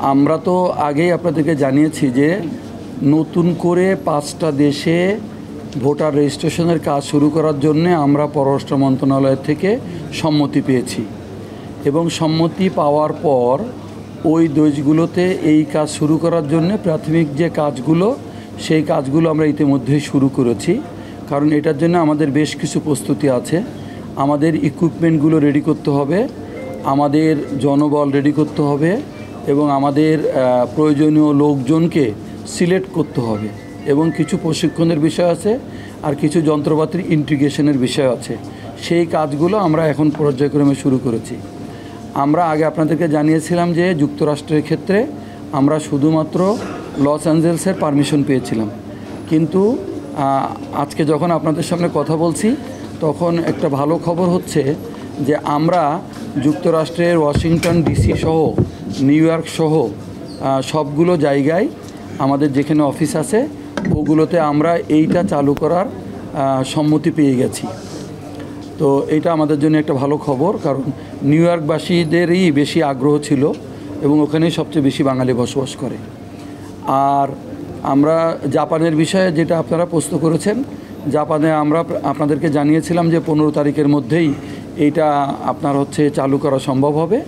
আমরা তো আগেই আপনাদেরকে জানিয়েছি যে নতুন করে 5টা দেশে ভোটার রেজিস্ট্রেশনের কাজ শুরু করার জন্য আমরা পররাষ্ট্র মন্ত্রণালয় থেকে সম্মতি পেয়েছি এবং সম্মতি পাওয়ার পর ওই দেশগুলোতে এই কাজ শুরু করার জন্য প্রাথমিক যে কাজগুলো সেই কাজগুলো আমরা ইতিমধ্যেই শুরু করেছি। কারণ এটার জন্য আমাদের বেশ কিছু প্রস্তুতি আছে। আমাদের ইকুইপমেন্টগুলো রেডি করতে হবে, আমাদের জনবল রেডি করতে হবে এবং আমাদের প্রয়োজনীয় লোকজনকে সিলেক্ট করতে হবে এবং কিছু প্রশিক্ষণের বিষয় আছে আর কিছু যন্ত্রপাতির ইন্টিগ্রেশনের বিষয় আছে। সেই কাজগুলো আমরা এখন পর্যায়ক্রমে শুরু করেছি। আমরা আগে আপনাদেরকে জানিয়েছিলাম যে যুক্তরাষ্ট্রের ক্ষেত্রে আমরা শুধুমাত্র লস অ্যাঞ্জেলসের পারমিশন পেয়েছিলাম, কিন্তু আজকে যখন আপনাদের সামনে কথা বলছি তখন একটা ভালো খবর হচ্ছে যে আমরা যুক্তরাষ্ট্রের ওয়াশিংটন ডিসি সহ নিউ ইয়র্ক সহ সবগুলো জায়গায় আমাদের যেখানে অফিস আছে ওগুলোতে আমরা এইটা চালু করার সম্মতি পেয়ে গেছি। তো এটা আমাদের জন্য একটা ভালো খবর, কারণ নিউ ইয়র্কবাসীদেরই বেশি আগ্রহ ছিল এবং ওখানেই সবচেয়ে বেশি বাঙালি বসবাস করে। আর আমরা জাপানের বিষয়ে যেটা আপনারা প্রশ্ন করেছেন, জাপানে আমরা আপনাদেরকে জানিয়েছিলাম যে 15 তারিখের মধ্যেই এইটা আপনার চালু করা সম্ভব হবে,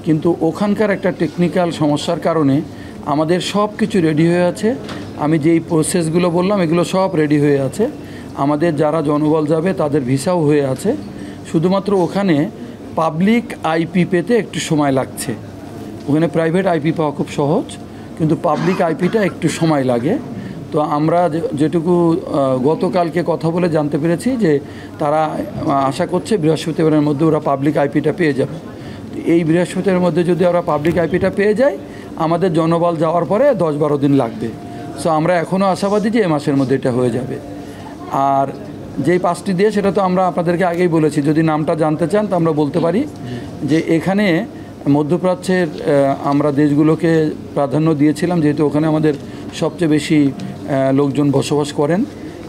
কিন্তু ওখানকার একটা টেকনিক্যাল সমস্যার কারণে আমাদের সব কিছু রেডি হয়ে আছে। আমি যেই প্রসেসগুলো বললাম এগুলো সব রেডি হয়ে আছে। আমাদের যারা জনবল যাবে তাদের ভিসাও হয়ে আছে, শুধুমাত্র ওখানে পাবলিক আইপি পেতে একটু সময় লাগছে। ওখানে প্রাইভেট আইপি পাওয়া খুব সহজ, কিন্তু পাবলিক আইপিটা একটু সময় লাগে। তো আমরা যেটুকু গতকালকে কথা বলে জানতে পেরেছি যে তারা আশা করছে বৃহস্পতিবারের মধ্যে ওরা পাবলিক আইপিটা পেয়ে যাবে। এই বৃহস্পতিবারের মধ্যে যদি আমরা পাবলিক আইপিটা পেয়ে যাই, আমাদের জনবল যাওয়ার পরে 10-12 দিন লাগবে। সো আমরা এখনও আশাবাদী যে এ মাসের মধ্যে এটা হয়ে যাবে। আর যেই 5টি দেশ সেটা তো আমরা আপনাদেরকে আগেই বলেছি, যদি নামটা জানতে চান তো আমরা বলতে পারি যে এখানে মধ্যপ্রাচ্যের আমরা দেশগুলোকে প্রাধান্য দিয়েছিলাম, যেহেতু ওখানে আমাদের সবচেয়ে বেশি লোকজন বসবাস করেন।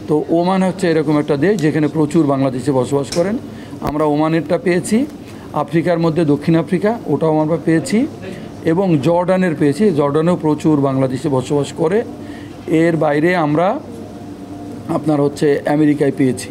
তো ওমান হচ্ছে এরকম একটা দেশ যেখানে প্রচুর বাংলাদেশে বসবাস করেন। আমরা ওমানেরটা পেয়েছি। আফ্রিকার মধ্যে দক্ষিণ আফ্রিকা, ওটাও আমরা পেয়েছি এবং জর্ডানের পেয়েছি। জর্ডানেও প্রচুর বাংলাদেশে বসবাস করে। এর বাইরে আমরা আপনার আমেরিকায় পেয়েছি।